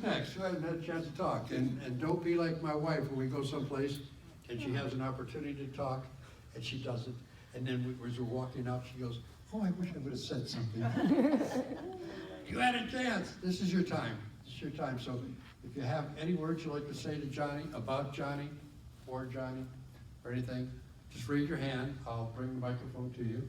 who's next? Who hasn't had a chance to talk? And don't be like my wife when we go someplace and she has an opportunity to talk and she doesn't. And then as we're walking out, she goes, oh, I wish I would have said something. You had a chance. This is your time. This is your time. So if you have any words you'd like to say to Johnny, about Johnny, for Johnny, or anything, just raise your hand. I'll bring the microphone to you.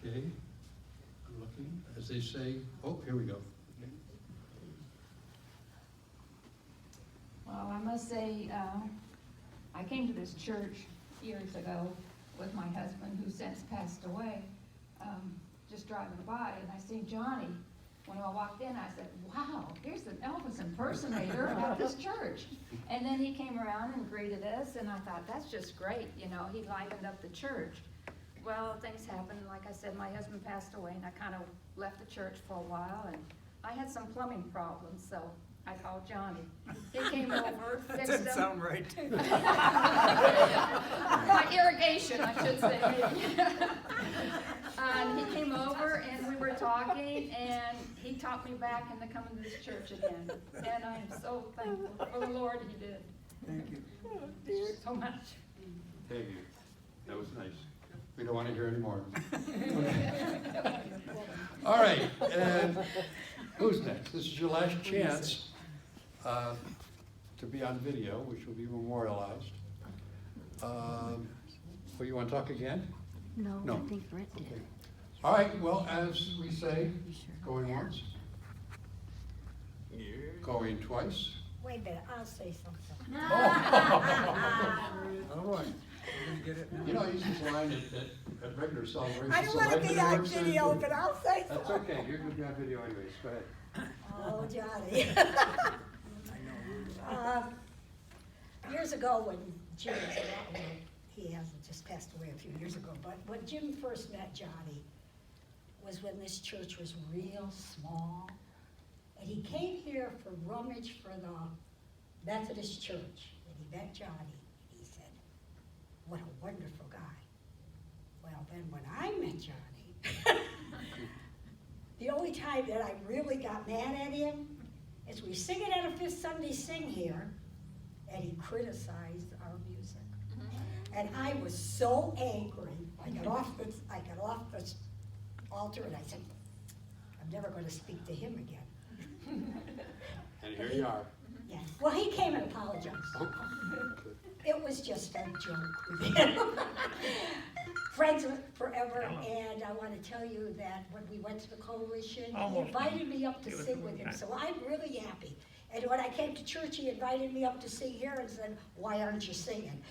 Okay. I'm looking. As they say, oh, here we go. Okay. Well, I must say, I came to this church years ago with my husband, who since passed away, just driving by, and I seen Johnny. When I walked in, I said, wow, here's an Elvis impersonator at this church. And then he came around and greeted us, and I thought, that's just great, you know, he livened up the church. Well, things happened. Like I said, my husband passed away, and I kind of left the church for a while, and I had some plumbing problems, so I called Johnny. He came over, That fixed didn't them. sound right. My irrigation, I should say. And he came over, and we were talking, and he taught me back into coming to this church again. And I am so thankful for the Lord he did. Thank you. So much. Thank you. That was nice. We don't want to hear any more. All right, and who's next? This is your last chance to be on video, which will be memorialized. Well, you want to talk again? No, No. I think Brent did. Okay. All right, well, as we say, going once, going twice. Wait a minute, I'll say something. Oh, boy. We're gonna get it now. You know, I use this line at regular celebrations. I don't so want to like be the on Lord says, video, but I'll say That's something. okay, you're going to be on video anyways, go ahead. Oh, Johnny. Years ago when Jim was around, well, he hasn't just passed away a few years ago, but when Jim first met Johnny was when this church was real small. And he came here for rummage for the Methodist church. And he met Johnny. And he said, what a wonderful guy. Well, then when I met Johnny, the only time that I really got mad at him is we sing it at a Fifth Sunday Sing here, and he criticized our music. And I was so angry. I got off the altar and I said, I'm never going to speak to him again. And here you are. Yeah. Well, he came and apologized. It was just a joke with him. Friends forever, and I want to tell you that when we went to the coalition, he invited me up to sing with him, so I'm really happy. And when I came to church, he invited me up to sing here and said, why aren't you singing?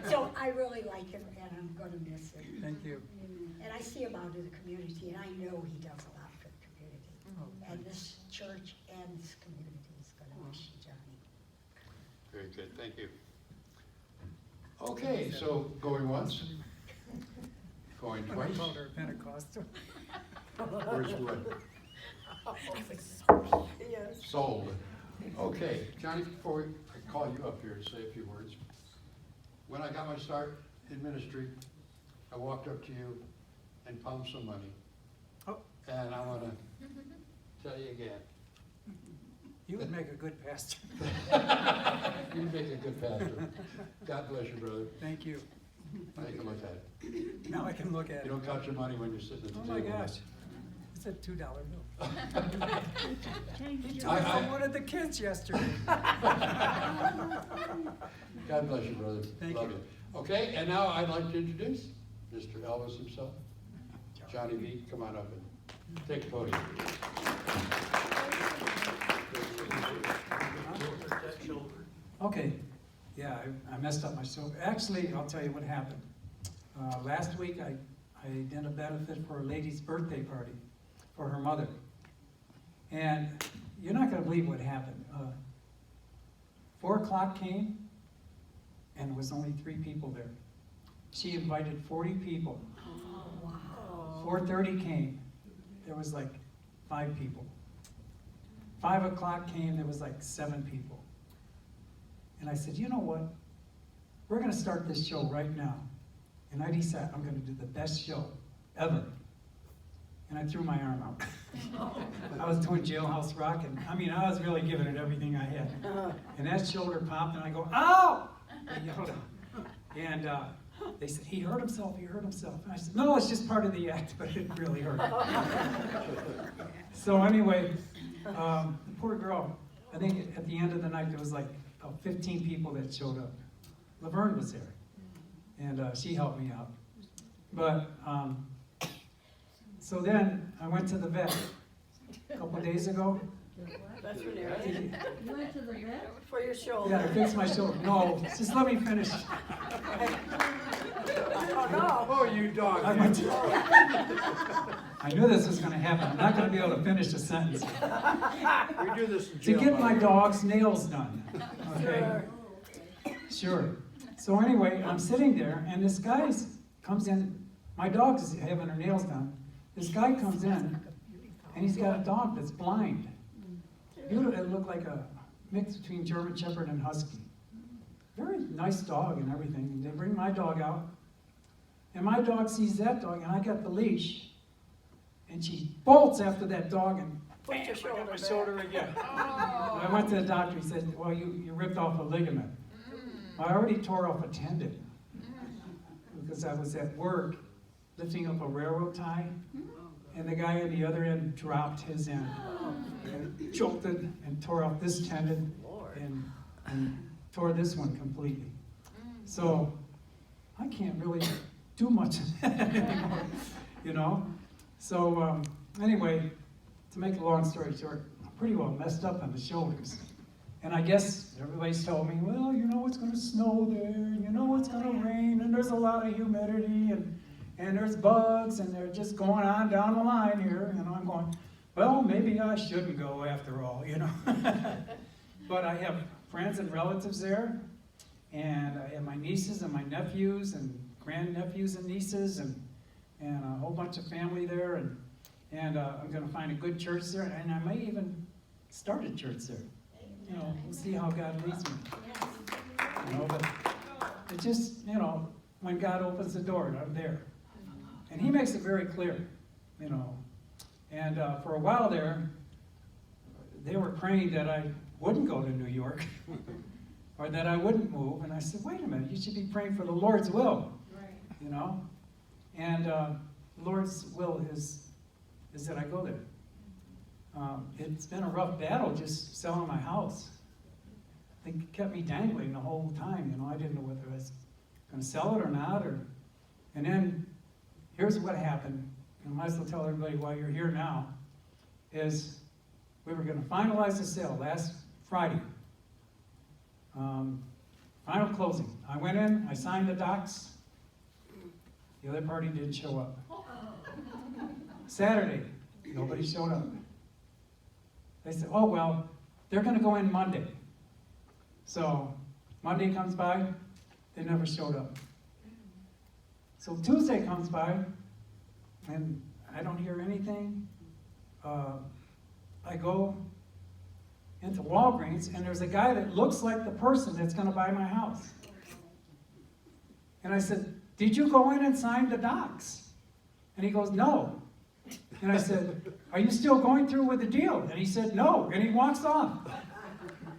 So I really like him, and I'm going to miss him. Thank you. And I see him out in the community, and I know he does a lot for the community. Oh, And this church and this community is going to miss you, Johnny. Very good, thank you. Okay, so going once, going When I twice, called her Pentecostal. where's wood? Yes. Sold. Okay, Johnny, before I call you up here to say a few words, when I got my start in ministry, I walked up to you and pumped some money. Oh. And I want to tell you again, You would make a good pastor. you make a good pastor. God bless you, brother. Thank you. Take a look at it. Now I can look at You it. don't count your money when you're sitting at the Oh table. my gosh. It's a $2 bill. Change He your took it I- from one of the kids yesterday. God bless you, brother. Thank Love you. you. Okay, and now I'd like to introduce Mr. Elvis himself. Johnny V, come on up and take the podium. Okay, yeah, I messed up my shoulder. Actually, I'll tell you what happened. Last week, I did a benefit for a lady's birthday party for her mother. And you're not gonna believe what happened. 4 o'clock came, and there was only 3 people there. She invited 40 people. Oh, wow. 4:30 came, there was like 5 people. 5 o'clock came, there was like 7 people. And I said, you know what? We're gonna start this show right now. And I decided I'm gonna do the best show ever. And I threw my arm out. I was doing Jailhouse Rock, and I mean, I was really giving it everything I had. And that shoulder popped, and I go, ow! I yelled out. And they said, he hurt himself, he hurt himself. And I said, no, it's just part of the act, but it really hurt. So anyway, the poor girl, I think at the end of the night, there was like 15 people that showed up. Laverne was there, and she helped me out. But, so then I went to the vet a couple of days ago. That's what it is. You went to the vet? For your shoulder. Yeah, I fixed my shoulder. No, just let me finish. Oh, no. Oh, you dog. I went to, I knew this was going to happen. I'm not going to be able to finish the sentence. We do this in To jail. get my by the way. dog's nails done. Okay? Sure. So anyway, I'm sitting there, and this guy comes in. My dog's having her nails done. This guy comes in, and he's got a dog that's blind. It looked like a mix between German Shepherd and Husky. Very nice dog and everything. And they bring my dog out, and my dog sees that dog, and I got the leash, and she bolts after that dog, and Put your bam, I shoulder got my back. shoulder again. I went to the doctor. He said, well, you ripped off a ligament. I already tore off a tendon because I was at work lifting up a railroad tie, and the guy on the other end dropped his end and jolted and tore off this tendon and tore this one completely. So I can't really do much anymore, you know? So anyway, to make a long story short, I'm pretty well messed up on the shoulders. And I guess everybody's told me, well, you know it's going to snow there, and you know it's going to rain, and there's a lot of humidity, and there's bugs, and they're just going on down the line here. And I'm going, well, maybe I shouldn't go after all, you know. But I have friends and relatives there, and I have my nieces and my nephews and grandnephews and nieces, and a whole bunch of family there, and I'm going to find a good church there, and I may even start a church there. You know, we'll see how God leads me. You know, but it just, you know, when God opens the door, I'm there. And he makes it very clear, you know. And for a while there, they were praying that I wouldn't go to New York or that I wouldn't move. And I said, wait a minute, you should be praying for the Lord's will, you know. And the Lord's will is that I go there. It's been a rough battle just selling my house. It kept me dangling the whole time, you know. I didn't know whether I was going to sell it or not. And then here's what happened. I might as well tell everybody why you're here now. Is we were going to finalize the sale last Friday. Final closing. I went in, I signed the docs. The other party didn't show up. Saturday, nobody showed up. They said, oh, well, they're going to go in Monday. So Monday comes by, they never showed up. So Tuesday comes by, and I don't hear anything. I go into Walgreens, and there's a guy that looks like the person that's going to buy my house. And I said, did you go in and sign the docs? And he goes, no. And I said, are you still going through with the deal? And he said, no. And he walks off.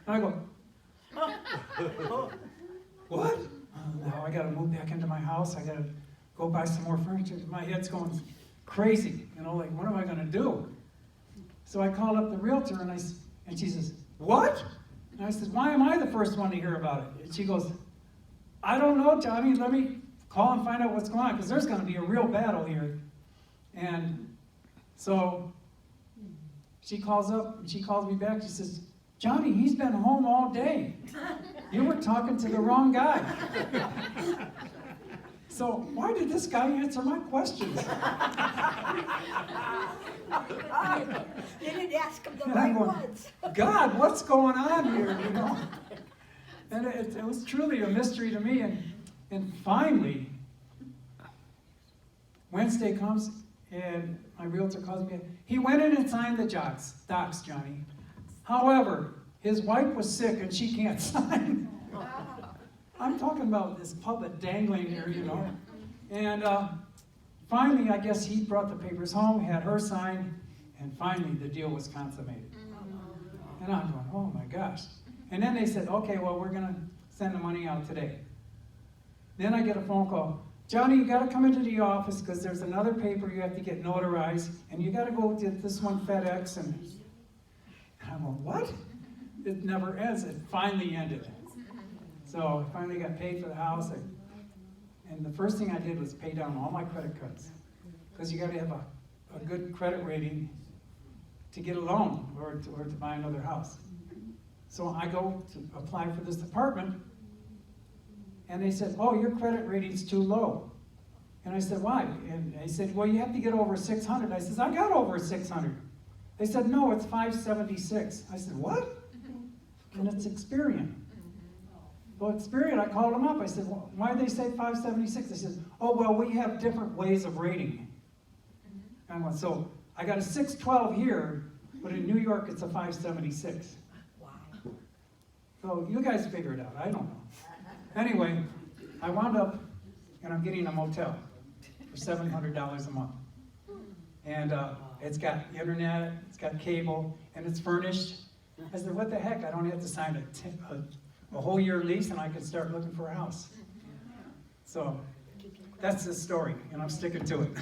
And I go, what? Now I got to move back into my house. I got to go buy some more furniture. My head's going crazy. You know, like, what am I going to do? So I called up the realtor, and she says, what? And I said, why am I the first one to hear about it? And she goes, I don't know, Johnny. Let me call and find out what's going on, because there's going to be a real battle here. And so she calls up, and she calls me back. She says, Johnny, he's been home all day. You were talking to the wrong guy. So why did this guy answer my questions? You didn't ask him the And right I'm going, ones. God, what's going on here, you know? And it was truly a mystery to me. And finally, Wednesday comes, and my realtor calls me. He went in and signed the docs, Johnny. However, his wife was sick, and she can't sign. I'm talking about this puppet dangling here, you know. And finally, I guess he brought the papers home, had her sign, And finally, the deal was consummated. And I'm going, oh my gosh. And then they said, okay, well, we're going to send the money out today. Then I get a phone call. Johnny, you got to come into the office because there's another paper you have to get notarized, and you got to go to this one FedEx. And I'm going, what? It never ends. It finally ended. So I finally got paid for the house. And the first thing I did was pay down all my credit cards. Because you got to have a good credit rating to get a loan or to buy another house. So I go to apply for this apartment, and they said, oh, your credit rating's too low. And I said, why? And they said, well, you have to get over 600. I said, I got over 600. They said, no, it's 576. I said, what? And it's Experian. Well, Experian, I called them up. I said, well, why did they say 576? They said, oh, well, we have different ways of rating. And I went, so I got a 612 here, but in New York, it's a 576. Wow. So you guys figure it out. I don't know. Anyway, I wound up, and I'm getting a motel for $700 a month. And it's got internet, it's got cable, and it's furnished. I said, what the heck? I don't have to sign a whole year lease, and I can start looking for a house. So that's the story, and I'm sticking to it.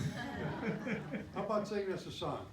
How about singing us a song?